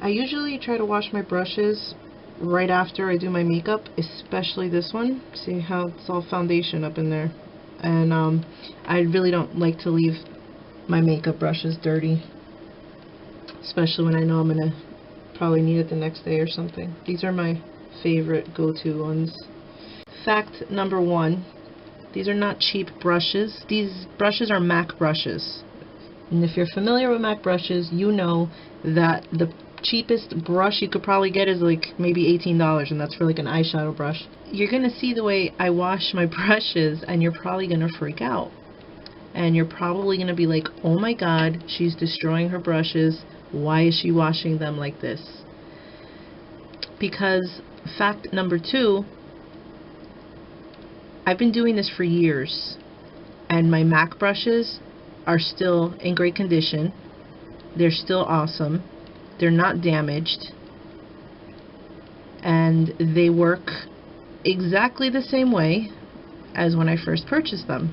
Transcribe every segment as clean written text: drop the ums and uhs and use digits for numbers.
I usually try to wash my brushes right after I do my makeup, especially this one. See how it's all foundation up in there. And I really don't like to leave my makeup brushes dirty, especially when I know I'm going to probably need it the next day or something. These are my favorite go-to ones. Fact number 1, these are not cheap brushes. These brushes are MAC brushes. And if you're familiar with MAC brushes, you know that the cheapest brush you could probably get is like maybe $18, and that's for like an eyeshadow brush. You're gonna see the way I wash my brushes and you're probably gonna freak out, and you're probably gonna be like, oh my god, she's destroying her brushes, why is she washing them like this? Because fact number 2, I've been doing this for years and my MAC brushes are still in great condition. They're still awesome. They're not damaged, and they work exactly the same way as when I first purchased them.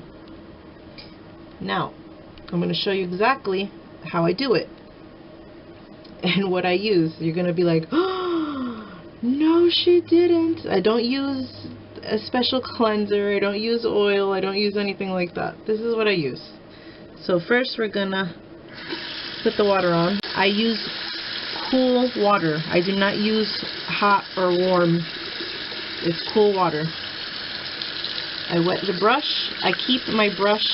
Now, I'm going to show you exactly how I do it and what I use. You're going to be like, oh, no she didn't. I don't use a special cleanser, I don't use oil, I don't use anything like that. This is what I use. So first we're going to put the water on. I use cool water. I do not use hot or warm. It's cool water. I wet the brush. I keep my brush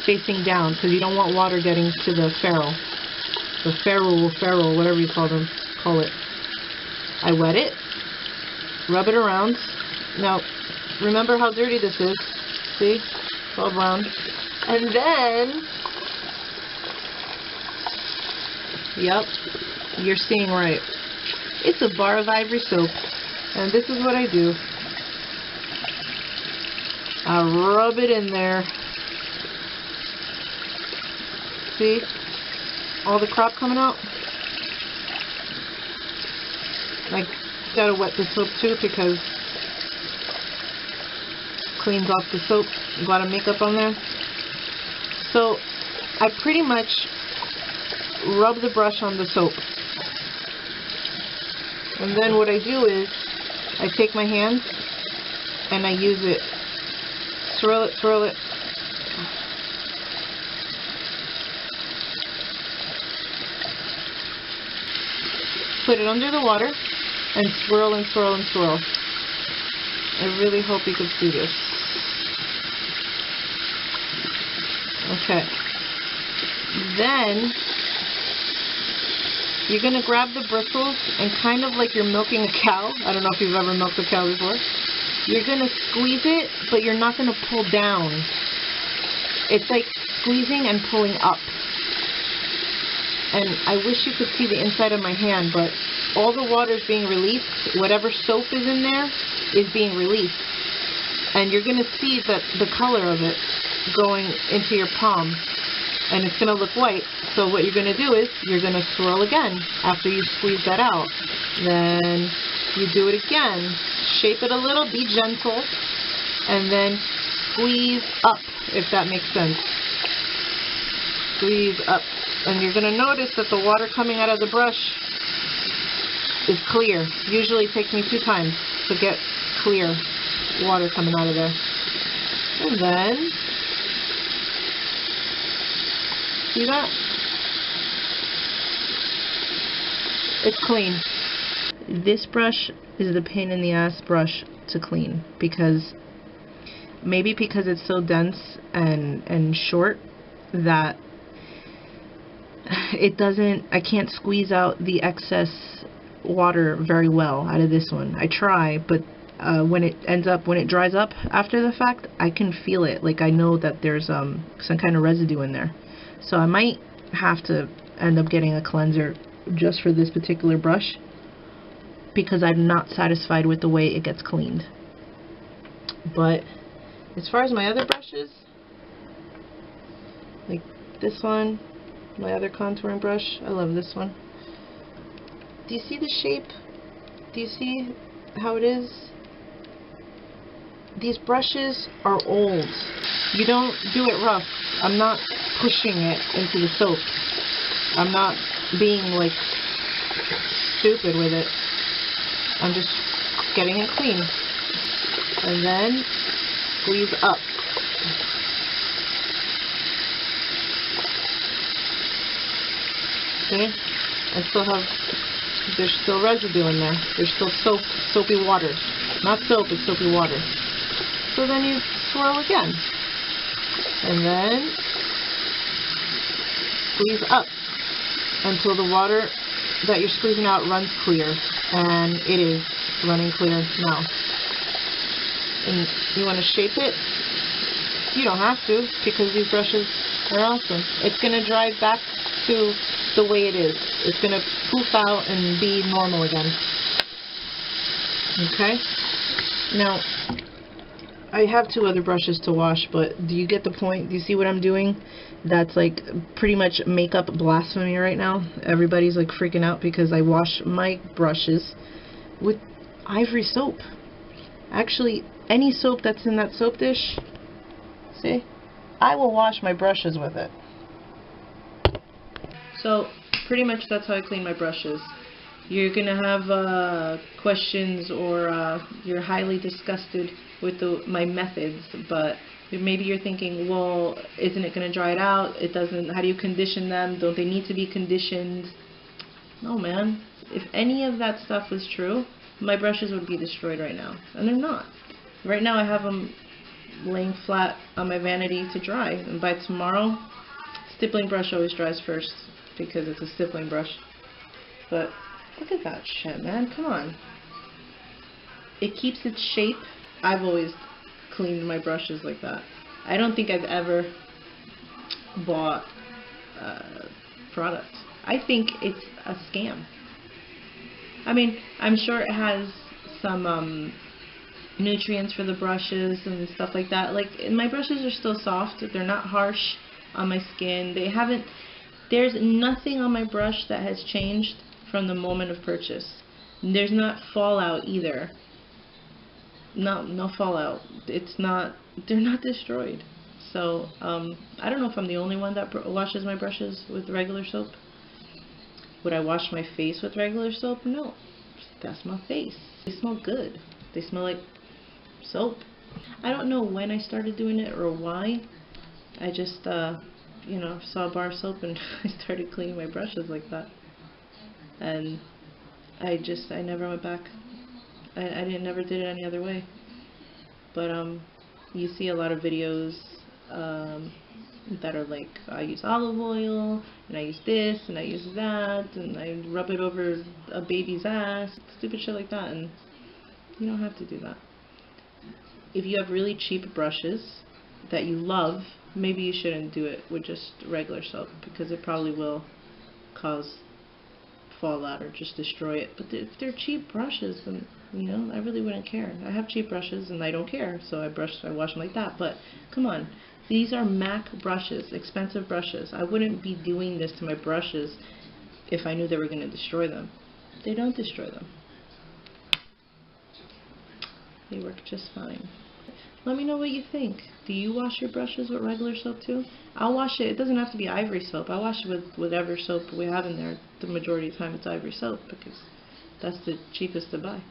facing down because you don't want water getting to the ferrule. The ferrule, whatever you call it. I wet it. Rub it around. Now, remember how dirty this is. See? It's all brown. And then, yep, you're seeing right. It's a bar of Ivory soap. And this is what I do. I rub it in there. See? All the crop coming out? I gotta wet the soap too because it cleans off the soap. A lot of makeup on there. So I pretty much rub the brush on the soap. And then what I do is I take my hand and I use it. Swirl it, swirl it. Put it under the water and swirl and swirl and swirl. I really hope you could see this. Okay. Then you're going to grab the bristles and kind of like you're milking a cow. I don't know if you've ever milked a cow before. You're going to squeeze it, but you're not going to pull down. It's like squeezing and pulling up. And I wish you could see the inside of my hand, but all the water is being released. Whatever soap is in there is being released. And you're going to see that the color of it going into your palm. And it's going to look white. So what you're going to do is you're going to swirl again after you squeeze that out. Then you do it again. Shape it a little, be gentle, and then squeeze up, if that makes sense. Squeeze up. And you're going to notice that the water coming out of the brush is clear. Usually it takes me 2 times to get clear water coming out of there. And then, see that? It's clean. This brush is the pain in the ass brush to clean because maybe because it's so dense and short that it doesn't, I can't squeeze out the excess water very well out of this one. I try, but when it dries up after the fact, I can feel it. Like I know that there's some kind of residue in there. So I might have to end up getting a cleanser just for this particular brush because I'm not satisfied with the way it gets cleaned. But as far as my other brushes, like this one, my other contouring brush, I love this one. Do you see the shape? Do you see how it is? These brushes are old. You don't do it rough. I'm not pushing it into the soap. I'm not being like stupid with it. I'm just getting it clean. And then squeeze up. See? There's still residue in there. There's still soapy water. Not soap, it's soapy water. So then you swirl again. And then squeeze up until the water that you're squeezing out runs clear. And it is running clear now. And you want to shape it? You don't have to, because these brushes are awesome. It's going to dry back to the way it is. It's going to poof out and be normal again. Okay? Now, I have 2 other brushes to wash, but do you get the point? Do you see what I'm doing? That's like pretty much makeup blasphemy right now. Everybody's like freaking out because I wash my brushes with Ivory soap. Actually, any soap that's in that soap dish, see? I will wash my brushes with it. So, pretty much that's how I clean my brushes. You're going to have questions, or you're highly disgusted with my methods, but maybe you're thinking, well, isn't it going to dry it out? It doesn't. How do you condition them? Don't they need to be conditioned? No, man. If any of that stuff was true, my brushes would be destroyed right now. And they're not. Right now I have them laying flat on my vanity to dry. And by tomorrow, stippling brush always dries first because it's a stippling brush. But look at that shit, man. Come on. It keeps its shape. I've always cleaned my brushes like that. I don't think I've ever bought product. I think it's a scam. I mean, I'm sure it has some nutrients for the brushes and stuff like that. Like, my brushes are still soft. They're not harsh on my skin. There's nothing on my brush that has changed from the moment of purchase. There's not fallout either. No fallout. They're not destroyed. So, I don't know if I'm the only one that washes my brushes with regular soap. Would I wash my face with regular soap? No. That's my face. They smell good. They smell like soap. I don't know when I started doing it or why. I just, you know, saw a bar of soap and I started cleaning my brushes like that. And I never went back. I never did it any other way. But, you see a lot of videos, that are like, I use olive oil, and I use this, and I use that, and I rub it over a baby's ass, stupid shit like that, and you don't have to do that. If you have really cheap brushes that you love, maybe you shouldn't do it with just regular soap, because it probably will cause fallout or just destroy it. But if they're cheap brushes, then, you know, I really wouldn't care. I have cheap brushes and I don't care, so I wash them like that. But come on, these are MAC brushes, expensive brushes. I wouldn't be doing this to my brushes if I knew they were going to destroy them. They don't destroy them. They work just fine. Let me know what you think. Do you wash your brushes with regular soap too? I'll wash it. It doesn't have to be Ivory soap. I wash it with whatever soap we have in there. The majority of the time it's Ivory soap because that's the cheapest to buy.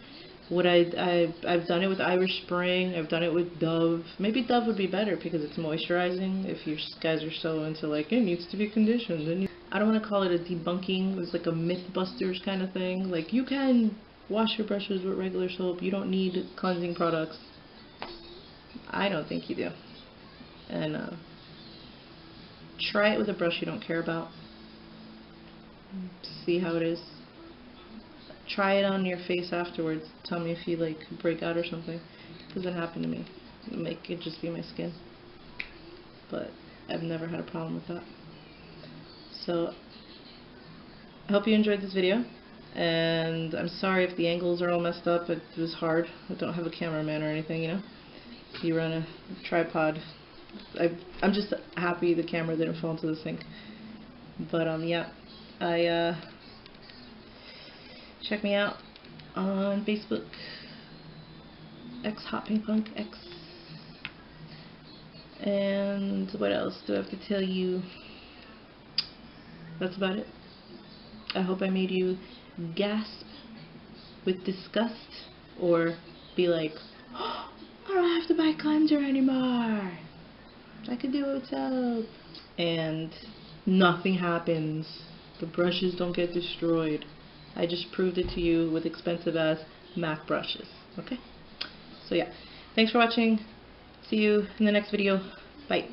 I've done it with Irish Spring. I've done it with Dove. Maybe Dove would be better because it's moisturizing. If you guys are so into like, it needs to be conditioned. I don't want to call it a debunking. It's like a Mythbusters kind of thing. Like, you can wash your brushes with regular soap. You don't need cleansing products. I don't think you do. And try it with a brush you don't care about. See how it is. Try it on your face afterwards. Tell me if you like break out or something. It doesn't happen to me. It could just be my skin. But I've never had a problem with that. So I hope you enjoyed this video. And I'm sorry if the angles are all messed up. It was hard. I don't have a cameraman or anything, you know. You run a tripod. I'm just happy the camera didn't fall into the sink. But yeah, check me out on Facebook, xHotPinkPunk X. And what else do I have to tell you? That's about it. I hope I made you gasp with disgust or be like, oh, I don't have to buy cleanser anymore, I can do it myself, and nothing happens. The brushes don't get destroyed. I just proved it to you with expensive ass MAC brushes. Okay? So yeah, thanks for watching. See you in the next video. Bye.